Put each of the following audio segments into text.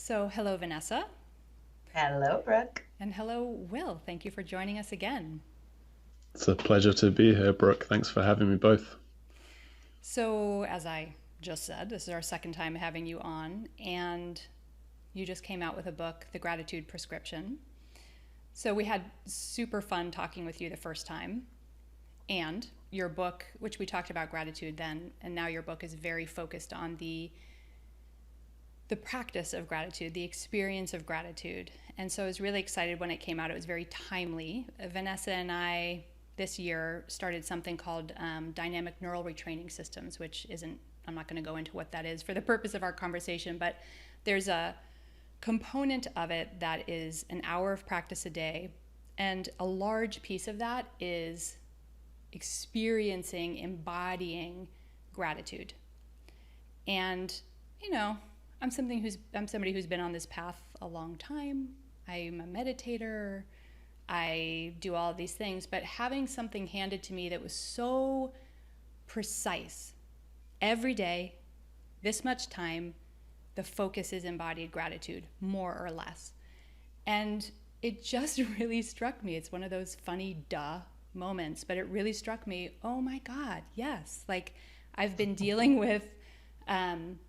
So, hello, Vanessa. Hello, Brooke. And hello, Will. Thank you for joining us again. It's a pleasure to be here, Brooke. Thanks for having me both. So, as I just said, this is our second time having you on, and you just came out with a book, The Gratitude Prescription. So, we had super fun talking with you the first time. And your book, which we talked about gratitude then, and now your book is very focused on the practice of gratitude, the experience of gratitude. And so I was really excited when it came out. It was very timely. Vanessa and I this year started something called dynamic neural retraining systems, which isn't, I'm not going to go into what that is for the purpose of our conversation, but there's a component of it that is an hour of practice a day. And a large piece of that is experiencing, embodying gratitude. And, you know, I'm somebody who's been on this path a long time. I'm a meditator. I do all of these things, but having something handed to me that was so precise every day, this much time, the focus is embodied gratitude, more or less. And it just really struck me. It's one of those funny duh moments, but it really struck me, oh my God, yes. Like I've been dealing with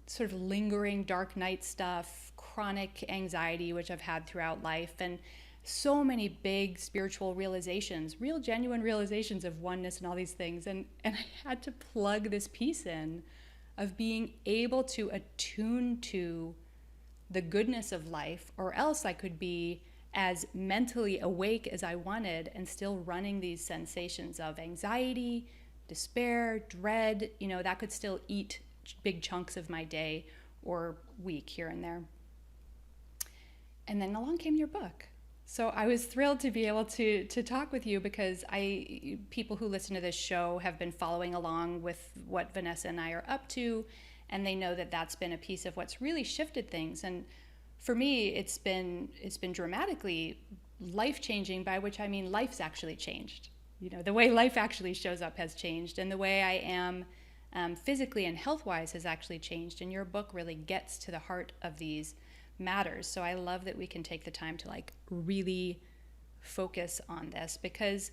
sort of lingering dark night stuff, chronic anxiety, which I've had throughout life, and so many big spiritual realizations, real genuine realizations of oneness and all these things. And I had to plug this piece in of being able to attune to the goodness of life, or else I could be as mentally awake as I wanted and still running these sensations of anxiety, despair, dread, that could still eat big chunks of my day or week here and there. And then along came your book. So I was thrilled to be able to talk with you because people who listen to this show have been following along with what Vanessa and I are up to, and they know that that's been a piece of what's really shifted things. And for me, it's been dramatically life changing, by which I mean life's actually changed. The way life actually shows up has changed, and the way I am physically and health wise has actually changed. And your book really gets to the heart of these matters. So I love that we can take the time to really focus on this because,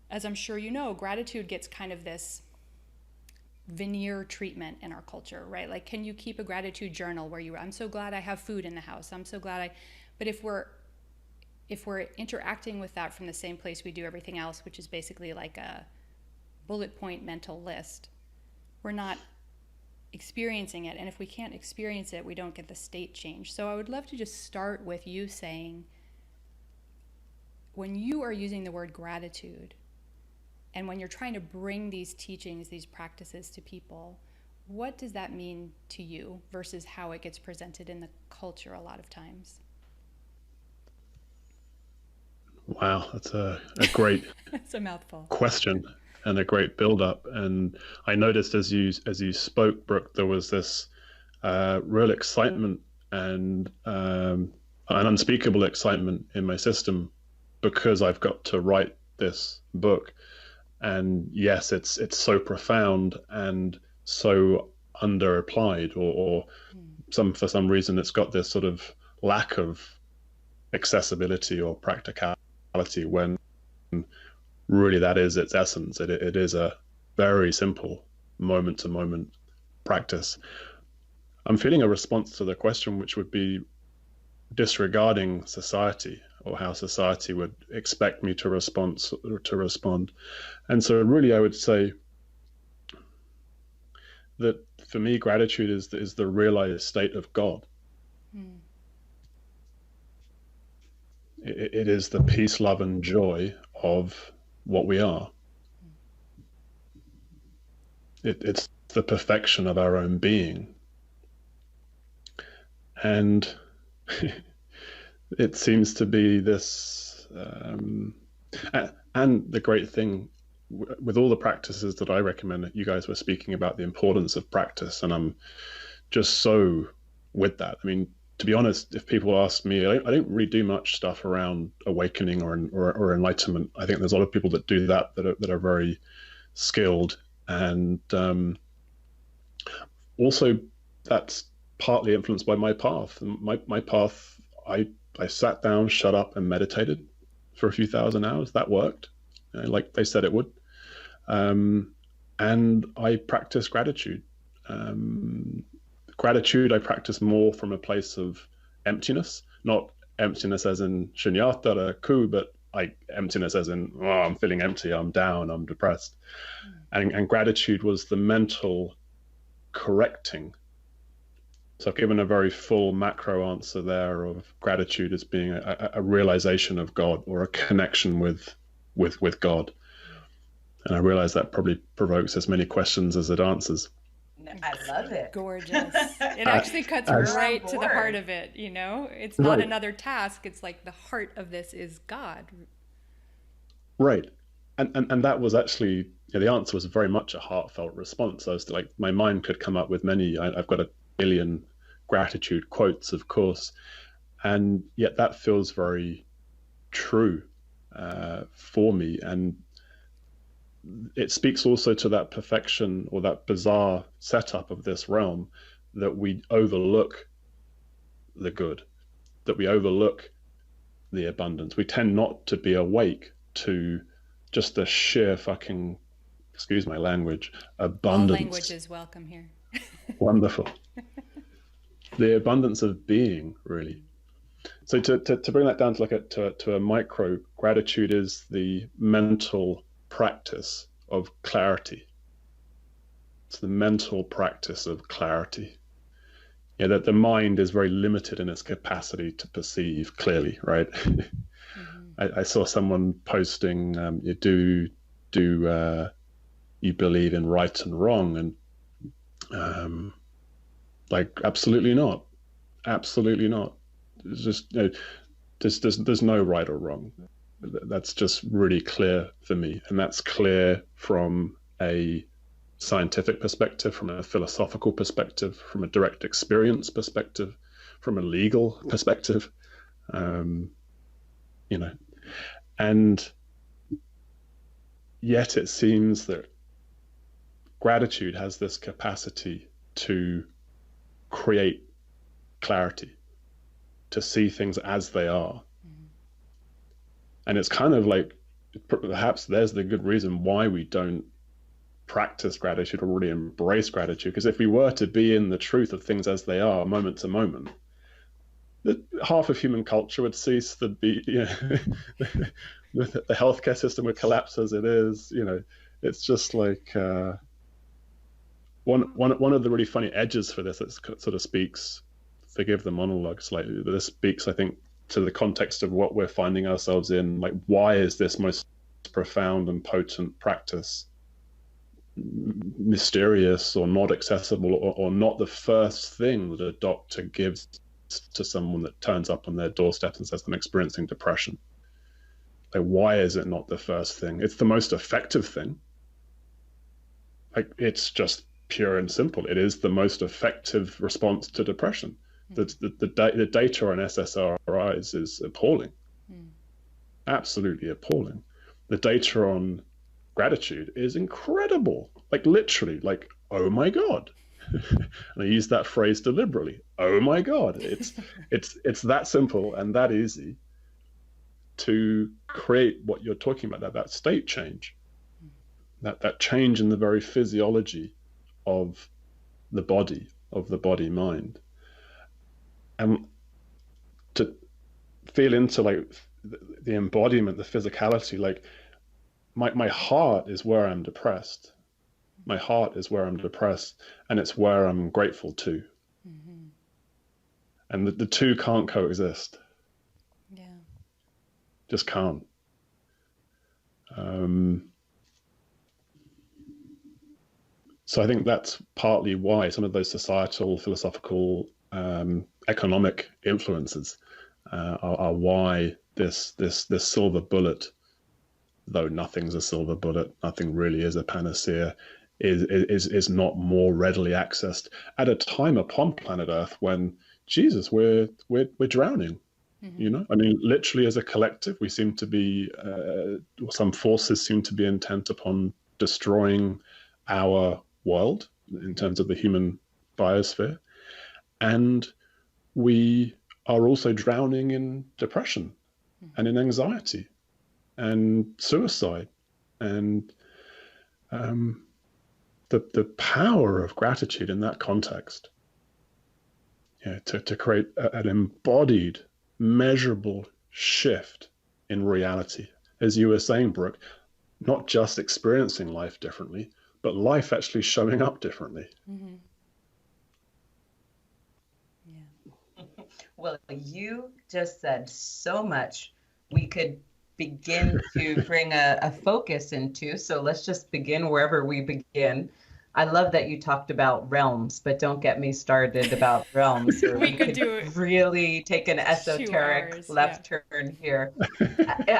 as I'm sure you know, gratitude gets kind of this veneer treatment in our culture, right? Like, can you keep a gratitude journal where I'm so glad I have food in the house. I'm so glad but if we're interacting with that from the same place we do everything else, which is basically like a bullet point mental list, we're not experiencing it. And if we can't experience it, we don't get the state change. So I would love to just start with you saying, when you are using the word gratitude, and when you're trying to bring these teachings, these practices to people, what does that mean to you versus how it gets presented in the culture a lot of times? Wow, that's a great It's a mouthful. question and a great build-up. And I noticed as you spoke, Brooke, there was this real excitement and an unspeakable excitement in my system because I've got to write this book. And yes, it's so profound and so underapplied, or for some reason it's got this sort of lack of accessibility or practicality when really that is its essence. It is a very simple moment to moment practice. I'm feeling a response to the question, which would be disregarding society or how society would expect me to respond. And so really I would say that for me gratitude is the realized state of God. Mm. It is the peace, love, and joy of what we are. It's the perfection of our own being. And it seems to be this, and the great thing with all the practices that I recommend, you guys were speaking about the importance of practice, and I'm just so with that. I mean, to be honest, if people ask me, I don't really do much stuff around awakening or enlightenment. I think there's a lot of people that do that are very skilled, and also that's partly influenced by my path. My path, I sat down, shut up, and meditated for a few thousand hours. That worked, like they said it would. And I practice gratitude. Gratitude, I practice more from a place of emptiness, not emptiness as in shunyata, ku, but like emptiness as in, oh, I'm feeling empty, I'm down, I'm depressed. And gratitude was the mental correcting. So I've given a very full macro answer there of gratitude as being a realization of God or a connection with God. And I realize that probably provokes as many questions as it answers. I love it. Gorgeous. It actually cuts right to the heart of it, you know? It's not another task. It's like the heart of this is God. Right. And that was actually, the answer was very much a heartfelt response. I was like, my mind could come up with many, I've got a billion gratitude quotes, of course. And yet that feels very true for me. And it speaks also to that perfection or that bizarre setup of this realm that we overlook the good, that we overlook the abundance. We tend not to be awake to just the sheer fucking, excuse my language, abundance. All language is welcome here. Wonderful. The abundance of being, really. So to bring that down to a micro, gratitude is the mental practice of clarity. It's the mental practice of clarity. That the mind is very limited in its capacity to perceive clearly, right? I saw someone posting, do you believe in right and wrong? And like, absolutely not. Absolutely not. It's just, there's no right or wrong. That's just really clear for me. And that's clear from a scientific perspective, from a philosophical perspective, from a direct experience perspective, from a legal perspective, and yet it seems that gratitude has this capacity to create clarity, to see things as they are. And it's kind of like, perhaps there's the good reason why we don't practice gratitude or really embrace gratitude. Because if we were to be in the truth of things as they are, moment to moment, half of human culture would cease to be, the healthcare system would collapse as it is. It's just like one of the really funny edges for this that sort of speaks, forgive the monologue slightly, but this speaks, I think, to the context of what we're finding ourselves in. Like, why is this most profound and potent practice mysterious or not accessible or not the first thing that a doctor gives to someone that turns up on their doorstep and says, I'm experiencing depression? Like, why is it not the first thing? It's the most effective thing. Like, it's just pure and simple. It is the most effective response to depression. The data on SSRIs is appalling. Absolutely appalling. The data on gratitude is incredible. Like, literally, like, oh my God. And I use that phrase deliberately. Oh my God. It's that simple and that easy to create what you're talking about, that state change, that change in the very physiology of the body mind. And to feel into like the embodiment, the physicality, like my heart is where I'm depressed. My heart is where I'm depressed, and it's where I'm grateful too. And the two can't coexist. Yeah. Just can't. So I think that's partly why some of those societal, philosophical, economic influences are why this silver bullet, though nothing's a silver bullet, nothing really is a panacea, is not more readily accessed at a time upon planet Earth when, Jesus, we're drowning. I mean, literally as a collective, we seem to be, some forces seem to be intent upon destroying our world in terms of the human biosphere. And we are also drowning in depression and in anxiety and suicide. And the power of gratitude in that context, to create an embodied, measurable shift in reality. As you were saying, Brooke, not just experiencing life differently, but life actually showing up differently. Mm-hmm. Yeah. Well, you just said so much we could begin to bring a focus into. So let's just begin wherever we begin. I love that you talked about realms, but don't get me started about realms, or We we could could do it really take an 2 esoteric hours. left turn here.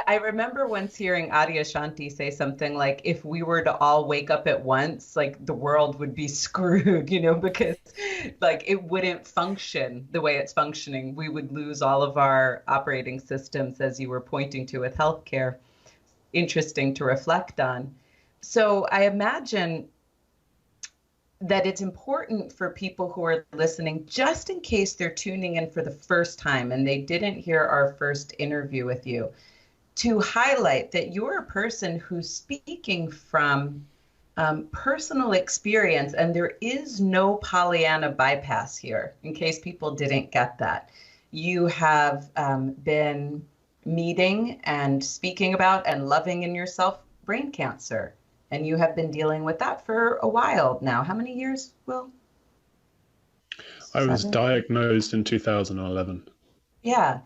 I remember once hearing Adyashanti say something like, if we were to all wake up at once, like the world would be screwed, because like it wouldn't function the way it's functioning. We would lose all of our operating systems, as you were pointing to with healthcare. Interesting to reflect on. So I imagine that it's important for people who are listening, just in case they're tuning in for the first time and they didn't hear our first interview with you, to highlight that you're a person who's speaking from personal experience, and there is no Pollyanna bypass here, in case people didn't get that. You have been meeting and speaking about and loving in yourself brain cancer. And you have been dealing with that for a while now. How many years, Will? I was 7? diagnosed in 2011. Yeah.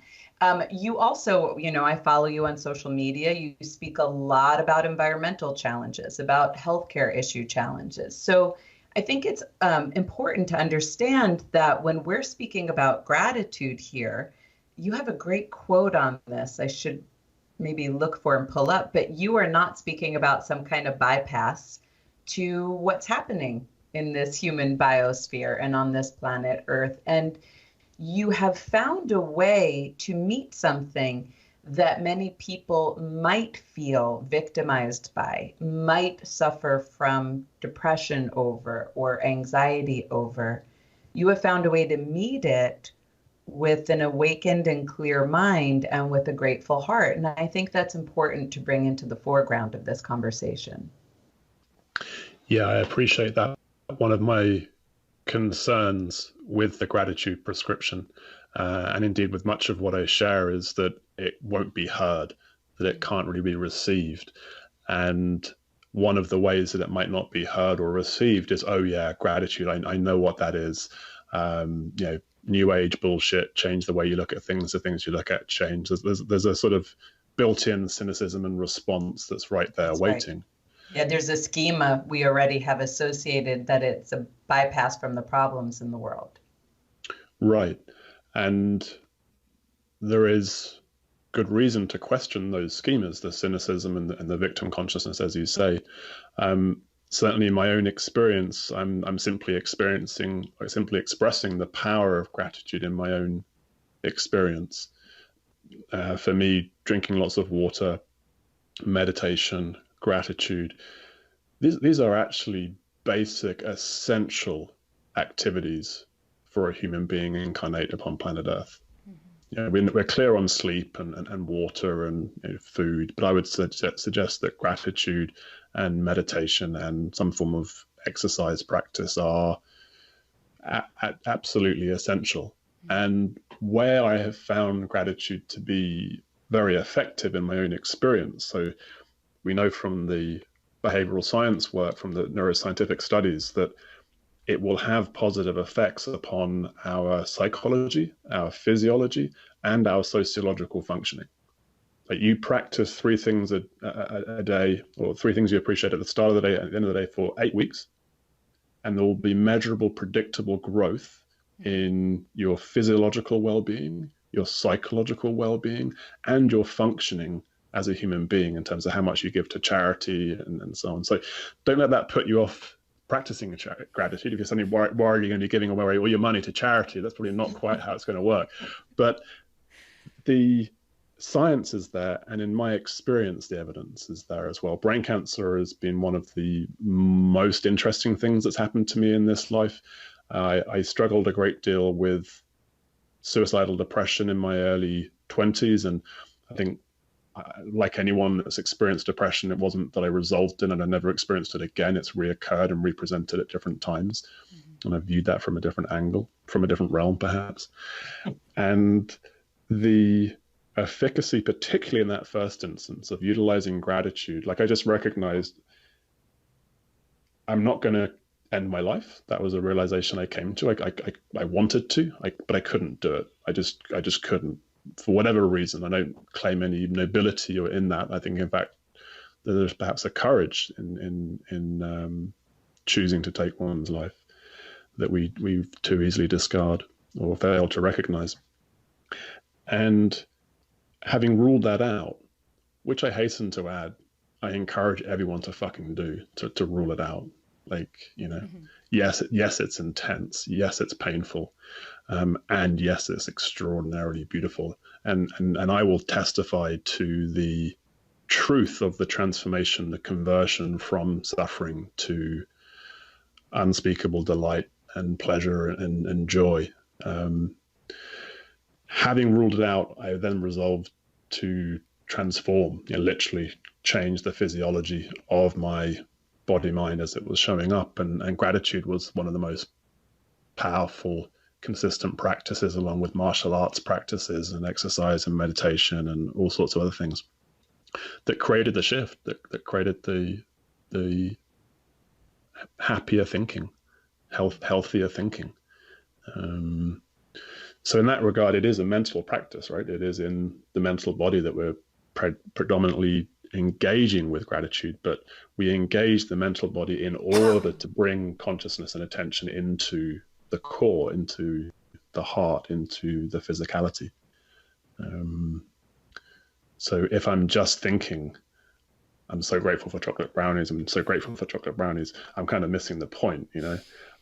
You also, I follow you on social media. You speak a lot about environmental challenges, about healthcare issue challenges. So I think it's important to understand that when we're speaking about gratitude here, you have a great quote on this. I should maybe look for and pull up, but you are not speaking about some kind of bypass to what's happening in this human biosphere and on this planet Earth. And you have found a way to meet something that many people might feel victimized by, might suffer from depression over or anxiety over. You have found a way to meet it with an awakened and clear mind and with a grateful heart. And I think that's important to bring into the foreground of this conversation. Yeah, I appreciate that. One of my concerns with the gratitude prescription, and indeed with much of what I share, is that it won't be heard, that it can't really be received. And one of the ways that it might not be heard or received is, oh yeah, gratitude, I know what that is. New age bullshit, change the way you look at things, the things you look at change. There's a sort of built-in cynicism and response that's right there waiting. Right. Yeah, there's a schema we already have associated that it's a bypass from the problems in the world. Right. And there is good reason to question those schemas, the cynicism and the victim consciousness, as you say. Certainly in my own experience, I'm simply expressing the power of gratitude in my own experience. For me, drinking lots of water, meditation, gratitude, these are actually basic, essential activities for a human being incarnate upon planet Earth. We're clear on sleep and water and food, but I would suggest that gratitude and meditation and some form of exercise practice are absolutely essential. And where I have found gratitude to be very effective in my own experience, so we know from the behavioral science work, from the neuroscientific studies, that it will have positive effects upon our psychology, our physiology, and our sociological functioning. Like you practice 3 things a day, or 3 things you appreciate at the start of the day, at the end of the day, for 8 weeks, and there will be measurable, predictable growth in your physiological well-being, your psychological well-being, and your functioning as a human being in terms of how much you give to charity and so on. So don't let that put you off practicing gratitude. If you're suddenly worried you're going to be giving away all your money to charity, that's probably not quite how it's going to work. But the science is there, and in my experience, the evidence is there as well. Brain cancer has been one of the most interesting things that's happened to me in this life. I struggled a great deal with suicidal depression in my early 20s. And I think, like anyone that's experienced depression, it wasn't that I resolved it and I never experienced it again. It's reoccurred and represented at different times. And I viewed that from a different angle, from a different realm, perhaps. And the efficacy, particularly in that first instance of utilizing gratitude, like I just recognized I'm not going to end my life. That was a realization I came to. I wanted to, but I couldn't do it. I just couldn't, for whatever reason. I don't claim any nobility or in that. I think, in fact, there's perhaps a courage in choosing to take one's life that we too easily discard or fail to recognize. And having ruled that out, which I hasten to add, I encourage everyone to fucking do, to rule it out. Like, yes, it's intense. Yes, it's painful. And yes, it's extraordinarily beautiful. And I will testify to the truth of the transformation, the conversion from suffering to unspeakable delight and pleasure and joy. Having ruled it out, I then resolved to transform, literally change the physiology of my body mind as it was showing up. And gratitude was one of the most powerful, consistent practices, along with martial arts practices and exercise and meditation and all sorts of other things, that created the shift, that created the happier thinking, healthier thinking. So in that regard, it is a mental practice, right? It is in the mental body that we're predominantly engaging with gratitude, but we engage the mental body in order to bring consciousness and attention into the core, into the heart, into the physicality. So if I'm just thinking, I'm so grateful for chocolate brownies, I'm so grateful for chocolate brownies, I'm kind of missing the point.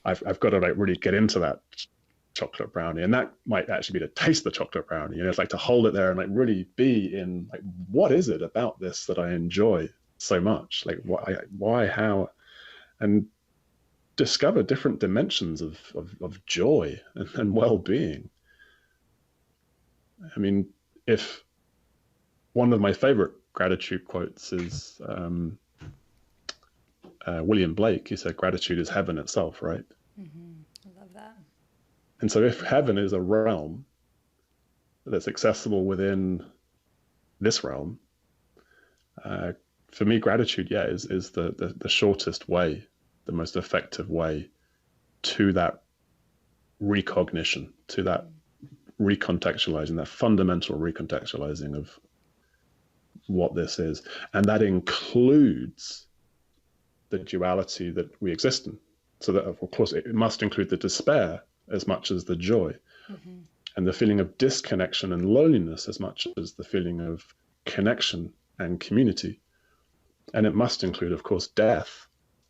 I've got to really get into that chocolate brownie, and that might actually be to taste the chocolate brownie. It's like to hold it there and really be in, what is it about this that I enjoy so much? Like why, how, and discover different dimensions of joy and well-being. I mean, if one of my favorite gratitude quotes is William Blake, who said, "Gratitude is heaven itself," right? I love that. And so if heaven is a realm that's accessible within this realm, for me, gratitude, is the shortest way, the most effective way to that recognition, to that recontextualizing, that fundamental recontextualizing of what this is. And that includes the duality that we exist in. So that, of course, it must include the despair as much as the joy, and the feeling of disconnection and loneliness as much as the feeling of connection and community. And it must include, of course, death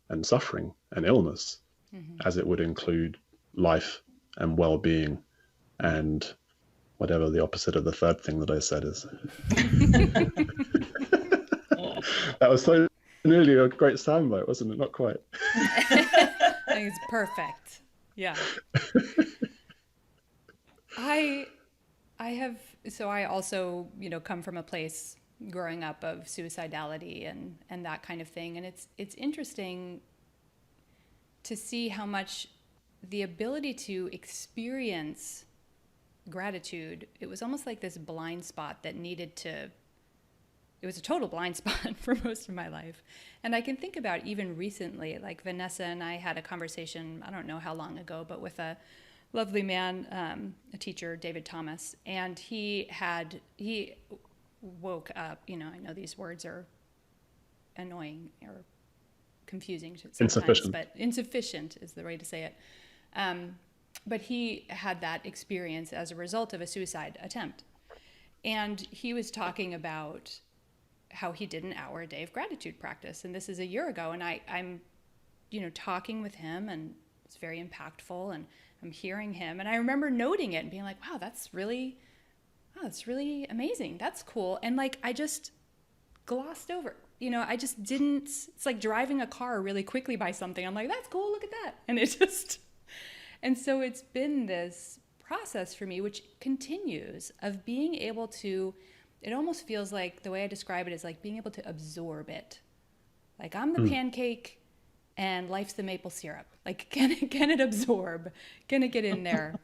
and suffering and illness, as it would include life and well-being and whatever the opposite of the third thing that I said is. That was so nearly a great soundbite, wasn't it? Not quite. I think it's perfect. Yeah. I also, come from a place growing up of suicidality and that kind of thing. And it's interesting to see how much the ability to experience gratitude, it was almost like this blind spot that it was a total blind spot for most of my life. And I can think about even recently, like Vanessa and I had a conversation, I don't know how long ago, but with a lovely man, a teacher, David Thomas, and he woke up, I know these words are annoying or confusing sometimes, but insufficient is the way to say it. But he had that experience as a result of a suicide attempt. And he was talking about how he did an hour a day of gratitude practice. And this is a year ago. And I'm talking with him, and it's very impactful, and I'm hearing him. And I remember noting it and being like, wow, that's really amazing. That's cool. And I just glossed over, I just didn't, it's like driving a car really quickly by something. I'm like, that's cool. Look at that. And it just, And so it's been this process for me, which continues, of being able to, it almost feels like the way I describe it is like being able to absorb it. Like I'm the pancake and life's the maple syrup. Like, can it absorb? Can it get in there?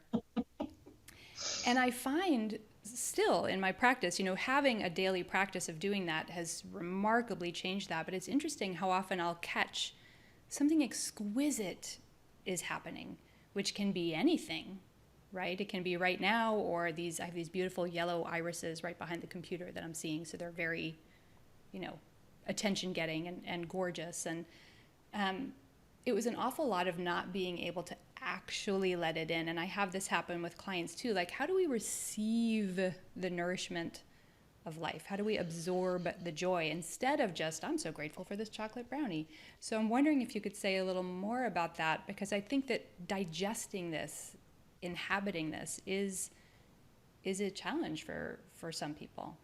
And I find still in my practice, having a daily practice of doing that has remarkably changed that. But it's interesting how often I'll catch something exquisite is happening, which can be anything, right? It can be right now, or I have these beautiful yellow irises right behind the computer that I'm seeing. So they're very, attention getting and gorgeous. And it was an awful lot of not being able to actually let it in. And I have this happen with clients too. Like, how do we receive the nourishment of life? How do we absorb the joy instead of just, I'm so grateful for this chocolate brownie? So I'm wondering if you could say a little more about that, because I think that digesting this, inhabiting this is a challenge for some people.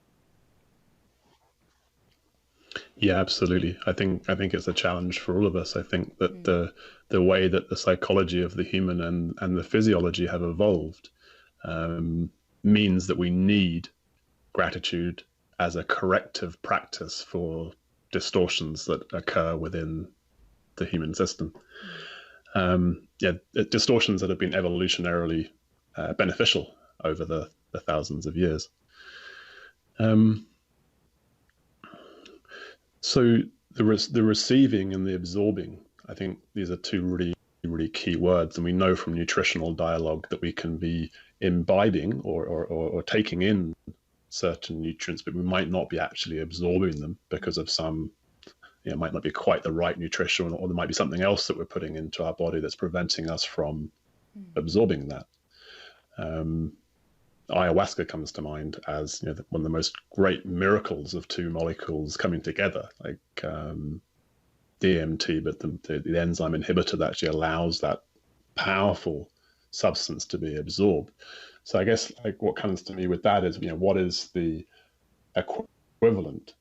Yeah, absolutely. I think it's a challenge for all of us. I think that the way that the psychology of the human and the physiology have evolved means that we need gratitude as a corrective practice for distortions that occur within the human system. Distortions that have been evolutionarily beneficial over the thousands of years. So the receiving and the absorbing, I think these are two really, really key words. And we know from nutritional dialogue that we can be imbibing or taking in certain nutrients, but we might not be actually absorbing them because of some, it might not be quite the right nutrition, or there might be something else that we're putting into our body that's preventing us from absorbing that. Ayahuasca comes to mind as one of the most great miracles of two molecules coming together, like DMT, but the enzyme inhibitor that actually allows that powerful substance to be absorbed. So I guess like what comes to me with that is, what is the equivalent?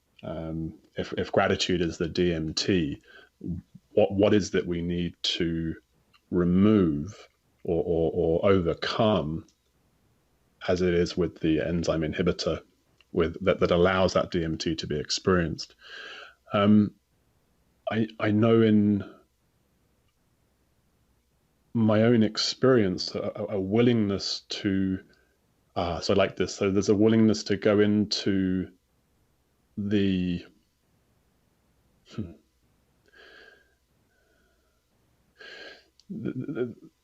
If gratitude is the DMT, what is that we need to remove or overcome, as it is with the enzyme inhibitor, that allows that DMT to be experienced? I know in my own experience a willingness to, so I like this. So there's a willingness to go into the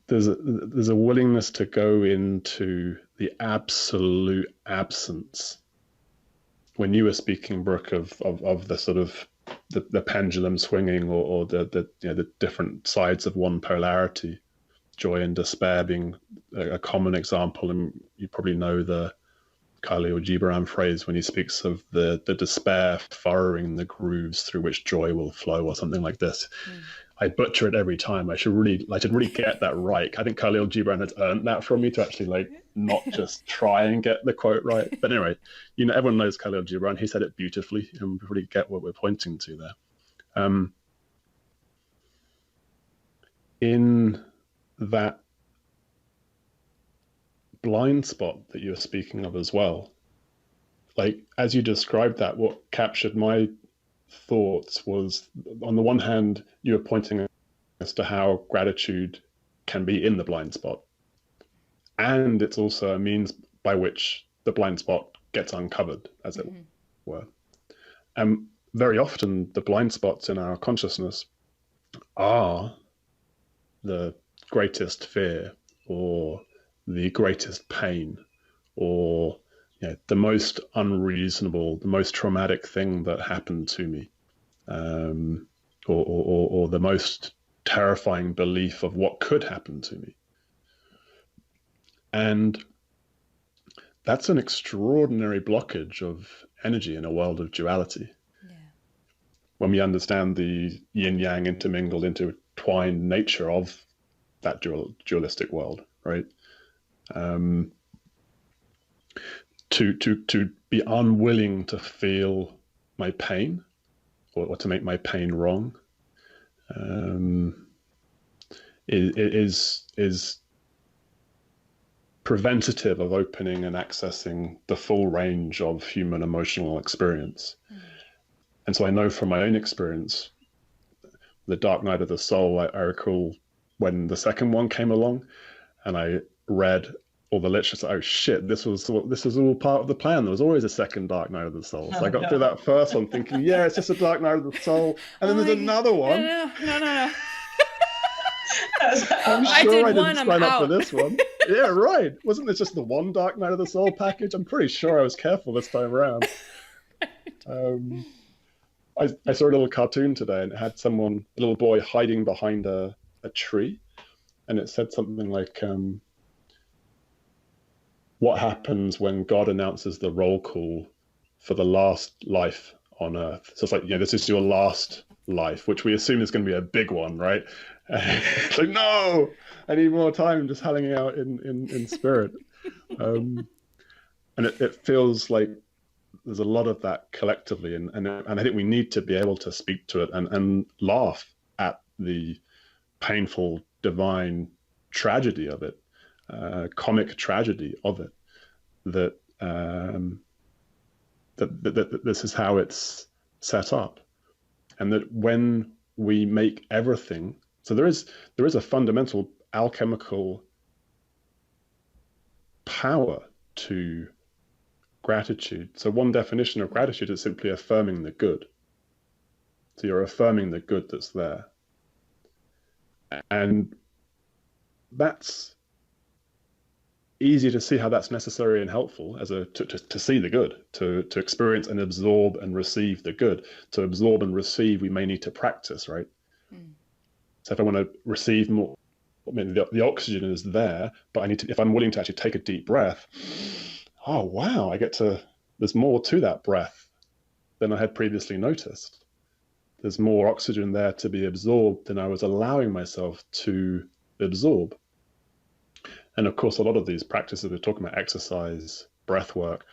there's a willingness to go into the absolute absence. When you were speaking, Brooke, of the sort of the pendulum swinging, or the different sides of one polarity, joy and despair being a common example. And you probably know the Khalil Gibran phrase when he speaks of the despair furrowing the grooves through which joy will flow, or something like this. I butcher it every time. I should really get that right. I think Khalil Gibran has earned that from me, to actually not just try and get the quote right. But anyway, everyone knows Khalil Gibran. He said it beautifully, and we really get what we're pointing to there. In that blind spot that you're speaking of as well, like as you described that, what captured my thoughts was, on the one hand, you were pointing as to how gratitude can be in the blind spot, and it's also a means by which the blind spot gets uncovered, as it were. And very often the blind spots in our consciousness are the greatest fear, or the greatest pain, or the most unreasonable, the most traumatic thing that happened to me, or the most terrifying belief of what could happen to me. And that's an extraordinary blockage of energy in a world of duality. Yeah. When we understand the yin-yang intermingled, intertwined nature of that dualistic world, right? To be unwilling to feel my pain, or to make my pain wrong, is preventative of opening and accessing the full range of human emotional experience. And so I know from my own experience, the Dark Night of the Soul, I recall when the second one came along and I read all the literature, oh shit, this was all part of the plan. There was always a second Dark Night of the Soul. So I got through that first one thinking, yeah, it's just a Dark Night of the Soul. And then there's another one. No. I'm sure I didn't sign up for this one. Yeah, right. Wasn't this just the one Dark Night of the Soul package? I'm pretty sure I was careful this time around. I saw a little cartoon today and it had a little boy hiding behind a tree. And it said something like, what happens when God announces the roll call for the last life on Earth? So it's like, this is your last life, which we assume is going to be a big one, right? It's like, no, I need more time just hanging out in spirit. And it feels like there's a lot of that collectively. And I think we need to be able to speak to it and laugh at the painful, divine tragedy of it, comic tragedy of it, that this is how it's set up. And that when we make everything, so there is a fundamental alchemical power to gratitude. So one definition of gratitude is simply affirming the good. So you're affirming the good that's there. And that's easy to see how that's necessary and helpful to see the good, to experience and absorb and receive the good. To absorb and receive, we may need to practice, right? So if I want to receive more, I mean, the oxygen is there, but if I'm willing to actually take a deep breath, oh wow, there's more to that breath than I had previously noticed. There's more oxygen there to be absorbed than I was allowing myself to absorb. And of course, a lot of these practices we're talking about, exercise, breath work,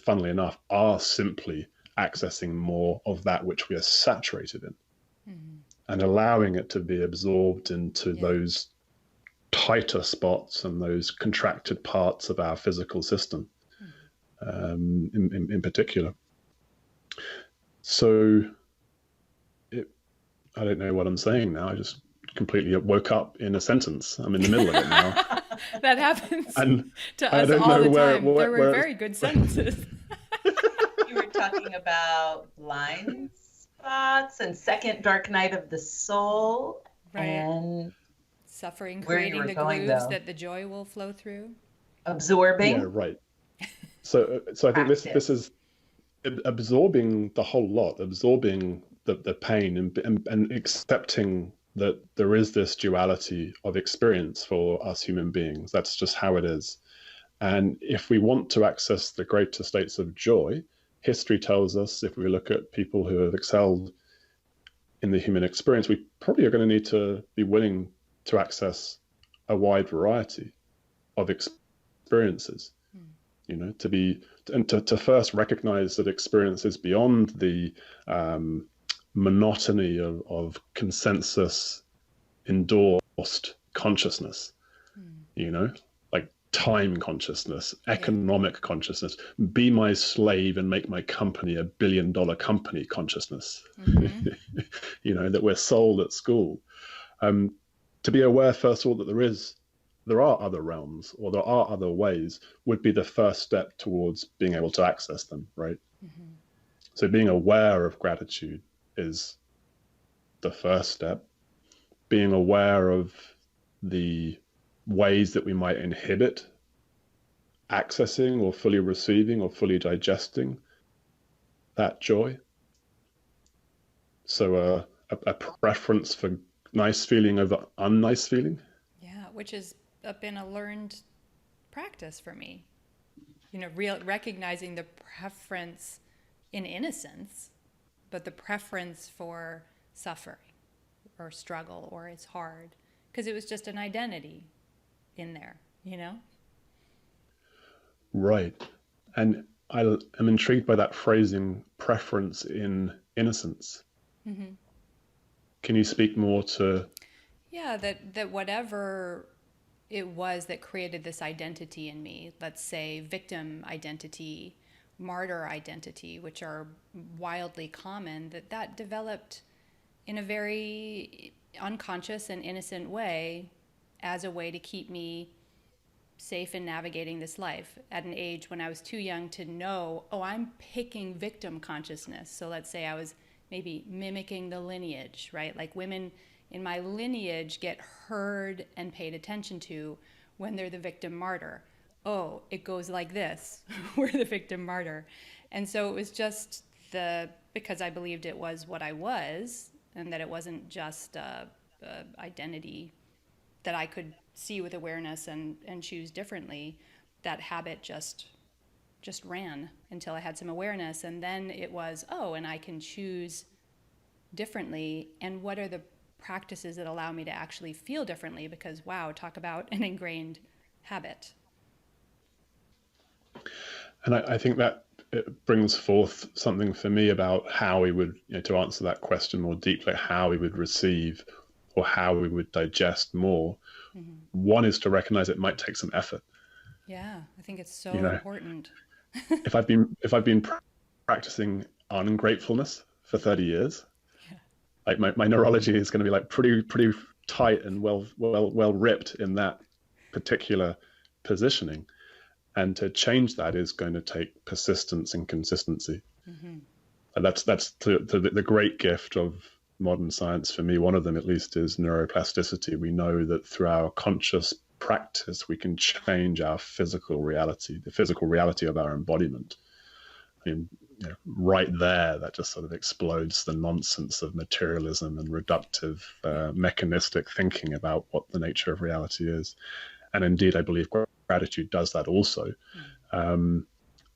funnily enough, are simply accessing more of that which we are saturated in, and allowing it to be absorbed into those tighter spots and those contracted parts of our physical system, in particular. So I don't know what I'm saying now. I just completely woke up in a sentence. I'm in the middle of it now. That happens and to us all the time. There were very good sentences. You were talking about blind spots and second Dark Night of the Soul, right? And suffering, creating the grooves that the joy will flow through. Absorbing. Yeah, right. So I think this is absorbing the whole lot, absorbing the pain and accepting that there is this duality of experience for us human beings. That's just how it is. And if we want to access the greater states of joy, history tells us, if we look at people who have excelled in the human experience, we probably are going to need to be willing to access a wide variety of experiences, to first recognize that experience is beyond the monotony of consensus endorsed consciousness, like time consciousness, economic consciousness, be my slave and make my company $1 billion company consciousness, that we're sold at school. To be aware, first of all, that there are other realms or there are other ways would be the first step towards being able to access them, right? So being aware of gratitude is the first step. Being aware of the ways that we might inhibit accessing or fully receiving or fully digesting that joy. So a preference for nice feeling over unnice feeling. Yeah, which has been a learned practice for me. Recognizing the preference in innocence, but the preference for suffering or struggle or it's hard, because it was just an identity in there, Right. And I'm intrigued by that phrasing, preference in innocence. Can you speak more to... Yeah, that whatever it was that created this identity in me. Let's say victim identity, martyr identity, which are wildly common, that developed in a very unconscious and innocent way as a way to keep me safe in navigating this life at an age when I was too young to know, oh, I'm picking victim consciousness. So let's say I was maybe mimicking the lineage, right? Like women in my lineage get heard and paid attention to when they're the victim martyr. Oh, it goes like this. We're the victim martyr. And so it was just because I believed it was what I was, and that it wasn't just a identity that I could see with awareness and choose differently. That habit just ran until I had some awareness, and then it was, oh, and I can choose differently, and what are the practices that allow me to actually feel differently? Because wow, talk about an ingrained habit. And I think that it brings forth something for me about how we would, to answer that question more deeply, how we would receive or how we would digest more. Mm-hmm. One is to recognize it might take some effort. Yeah, I think it's so important. if I've been practicing ungratefulness for 30 years, like my neurology is going to be like pretty tight and well ripped in that particular positioning. And to change that is going to take persistence and consistency. Mm-hmm. And that's the great gift of modern science for me. One of them, at least, is neuroplasticity. We know that through our conscious practice, we can change our physical reality, the physical reality of our embodiment. I mean, right there, that just sort of explodes the nonsense of materialism and reductive, mechanistic thinking about what the nature of reality is. And indeed, I believe gratitude does that also.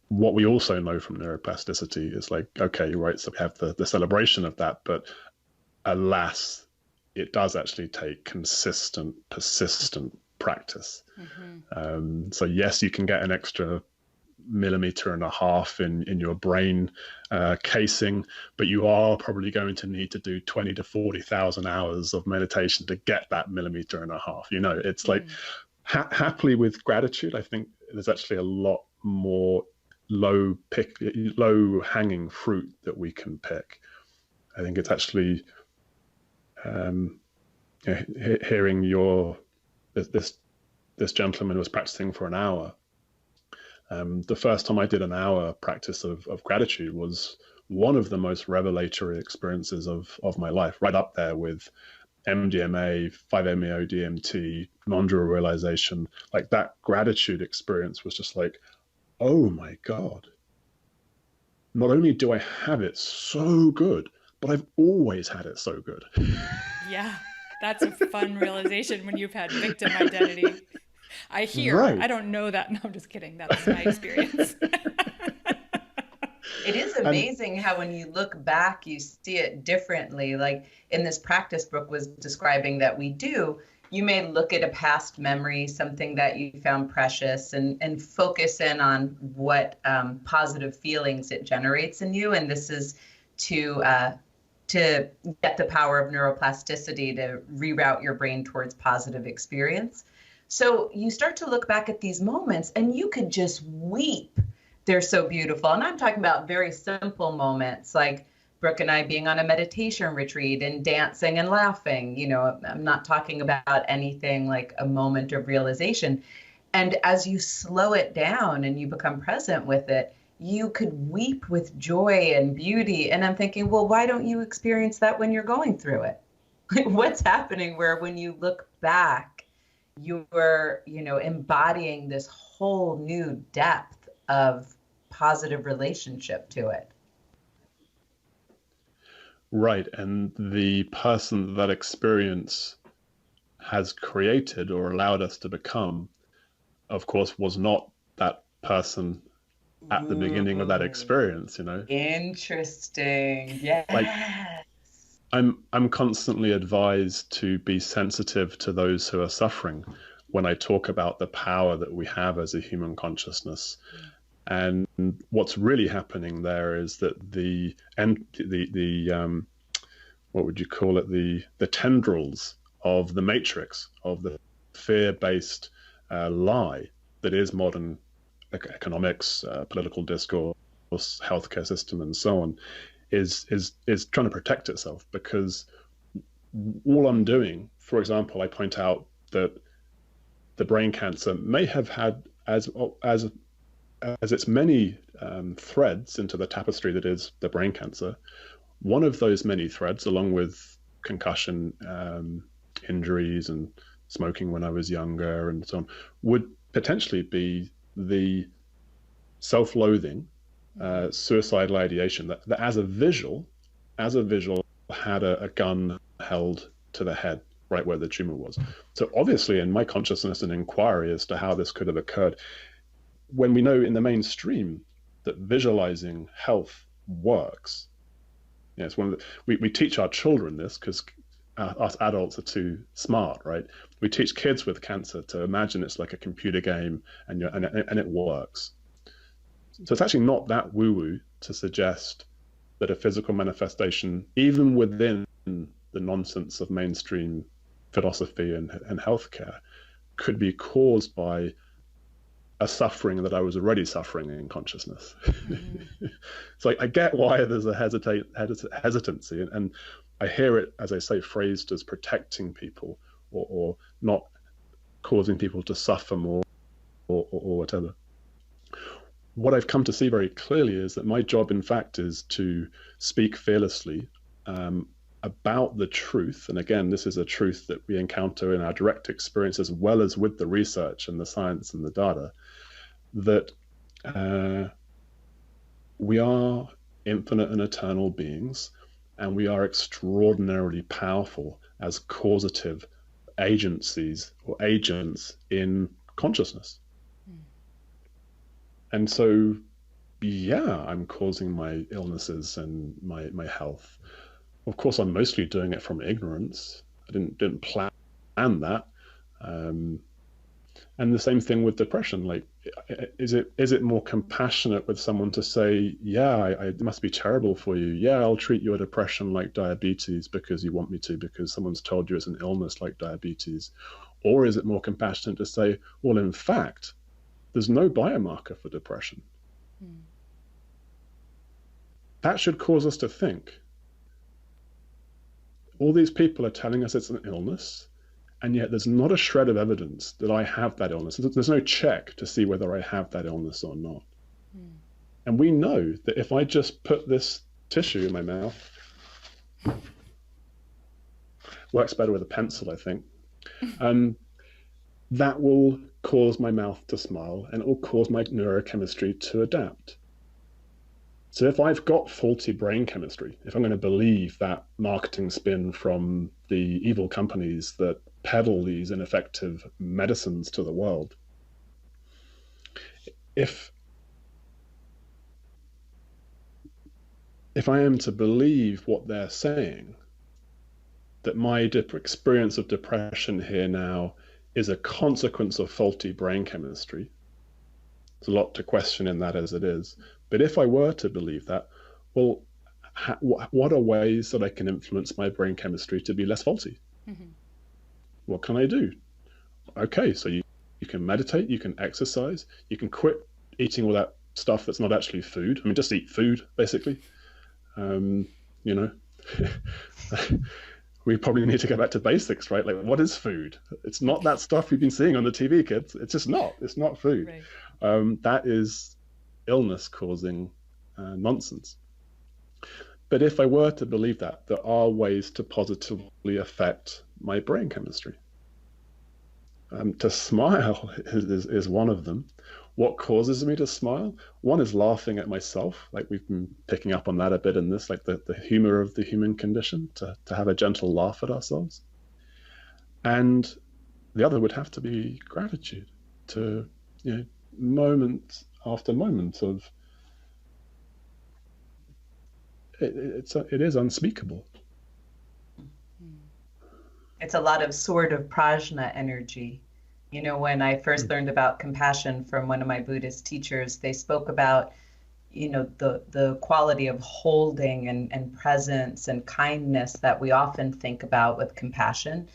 What we also know from neuroplasticity is like, okay, right, so we have the celebration of that, but alas, it does actually take consistent, persistent practice. Mm-hmm. So yes, you can get an extra 1.5 millimeters in your brain casing, but you are probably going to need to do 20 to 40,000 hours of meditation to get that 1.5 millimeters. It's like happily with gratitude, I think there's actually a lot more low hanging fruit that we can pick. I think it's actually hearing this gentleman was practicing for an hour. The first time I did an hour practice of gratitude was one of the most revelatory experiences of my life, right up there with MDMA, 5-MeO DMT, non-dual realization. Like that gratitude experience was just like, oh my God, not only do I have it so good, but I've always had it so good. Yeah, that's a fun realization when you've had victim identity. I hear, right. I don't know that. No, I'm just kidding. That's my experience. It is amazing how when you look back, you see it differently. Like in this practice Brooke was describing that we do, you may look at a past memory, something that you found precious, and focus in on what positive feelings it generates in you. And this is to get the power of neuroplasticity to reroute your brain towards positive experience. So you start to look back at these moments and you could just weep. They're so beautiful. And I'm talking about very simple moments like Brooke and I being on a meditation retreat and dancing and laughing. I'm not talking about anything like a moment of realization. And as you slow it down and you become present with it, you could weep with joy and beauty. And I'm thinking, well, why don't you experience that when you're going through it? What's happening where when you look back, you're, embodying this whole new depth of positive relationship to it. Right. And the person that experience has created or allowed us to become, of course, was not that person at the beginning of that experience, Interesting. Yes. Like, I'm constantly advised to be sensitive to those who are suffering when I talk about the power that we have as a human consciousness. And what's really happening there is that the what would you call it? The tendrils of the matrix, of the fear-based lie that is modern economics, political discourse, healthcare system, and so on, is trying to protect itself. Because all I'm doing, for example, I point out that the brain cancer may have had as its many threads into the tapestry that is the brain cancer. One of those many threads, along with concussion, injuries, and smoking when I was younger, and so on, would potentially be the self-loathing, suicidal ideation that as a visual had a gun held to the head right where the tumor was. So obviously in my consciousness, an inquiry as to how this could have occurred, when we know in the mainstream that visualizing health works. You know, it's one of we teach our children this because us adults are too smart, right? We teach kids with cancer to imagine it's like a computer game and it works. So it's actually not that woo-woo to suggest that a physical manifestation, even within the nonsense of mainstream philosophy and healthcare, could be caused by a suffering that I was already suffering in consciousness. Mm-hmm. So I get why there's a hesitancy, and I hear it, as I say, phrased as protecting people or not causing people to suffer more or whatever. What I've come to see very clearly is that my job, in fact, is to speak fearlessly about the truth. And again, this is a truth that we encounter in our direct experience as well as with the research and the science and the data, that we are infinite and eternal beings, and we are extraordinarily powerful as causative agencies or agents in consciousness. And so, yeah, I'm causing my illnesses and my health. Of course, I'm mostly doing it from ignorance. I didn't plan that. And the same thing with depression. Like, is it more compassionate with someone to say, yeah, it must be terrible for you. Yeah, I'll treat your depression like diabetes because you want me to, because someone's told you it's an illness like diabetes? Or is it more compassionate to say, well, in fact, there's no biomarker for depression? That should cause us to think. All these people are telling us it's an illness, and yet there's not a shred of evidence that I have that illness. There's no check to see whether I have that illness or not. And we know that if I just put this tissue in my mouth, works better with a pencil, I think, that will cause my mouth to smile, and it will cause my neurochemistry to adapt. So if I've got faulty brain chemistry, if I'm going to believe that marketing spin from the evil companies that peddle these ineffective medicines to the world, if I am to believe what they're saying, that my experience of depression here now is a consequence of faulty brain chemistry, there's a lot to question in that as it is. But if I were to believe that, well, what are ways that I can influence my brain chemistry to be less faulty? Mm-hmm. What can I do? Okay, so you can meditate, you can exercise, you can quit eating all that stuff that's not actually food. I mean, just eat food, basically. You know, we probably need to go back to basics, right? Like, what is food? It's not that stuff you've been seeing on the TV, kids. It's just not. It's not food. Right. That is illness-causing nonsense. But if I were to believe that, there are ways to positively affect my brain chemistry. To smile is one of them. What causes me to smile? One is laughing at myself, like we've been picking up on that a bit in this, like the humor of the human condition, to have a gentle laugh at ourselves. And the other would have to be gratitude, to, you know, moment after moment of it is unspeakable. It's a lot of sort of prajna energy. You know, when I first learned about compassion from one of my Buddhist teachers, they spoke about, you know, the quality of holding and presence and kindness that we often think about with compassion,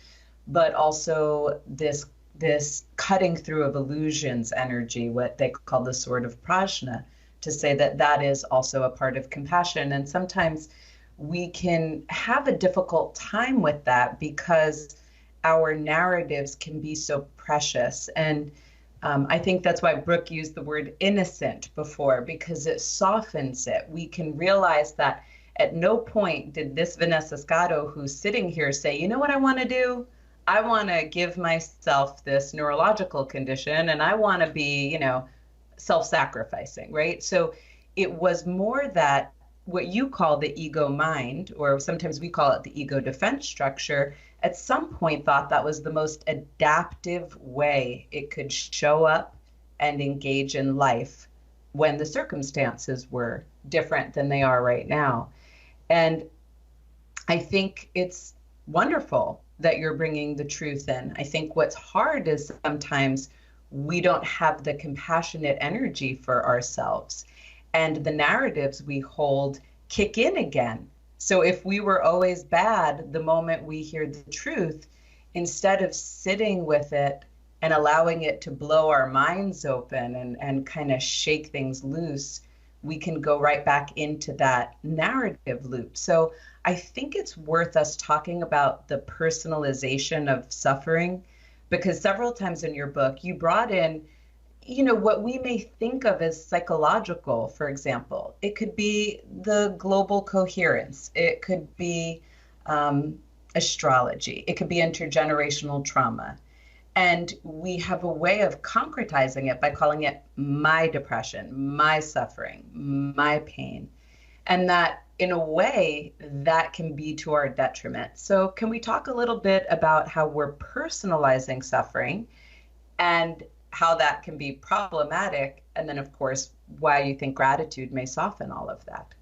but also this this cutting through of illusions energy, what they call the sword of prajna, to say that that is also a part of compassion. And sometimes we can have a difficult time with that because our narratives can be so precious. And I think that's why Brooke used the word innocent before, because it softens it. We can realize that at no point did this Vanessa Scotto who's sitting here say, you know what I want to do? I want to give myself this neurological condition and I want to be, you know, self-sacrificing, right? So it was more that what you call the ego mind, or sometimes we call it the ego defense structure, at some point thought that was the most adaptive way it could show up and engage in life when the circumstances were different than they are right now. And I think it's wonderful that you're bringing the truth in. I think what's hard is sometimes we don't have the compassionate energy for ourselves, and the narratives we hold kick in again. So if we were always bad, the moment we hear the truth, instead of sitting with it and allowing it to blow our minds open and kind of shake things loose, we can go right back into that narrative loop. So I think it's worth us talking about the personalization of suffering, because several times in your book, you brought in, you know, what we may think of as psychological, for example. It could be the global coherence. It could be astrology. It could be intergenerational trauma. And we have a way of concretizing it by calling it my depression, my suffering, my pain. And that, in a way, that can be to our detriment. So can we talk a little bit about how we're personalizing suffering and how that can be problematic? And then, of course, why you think gratitude may soften all of that.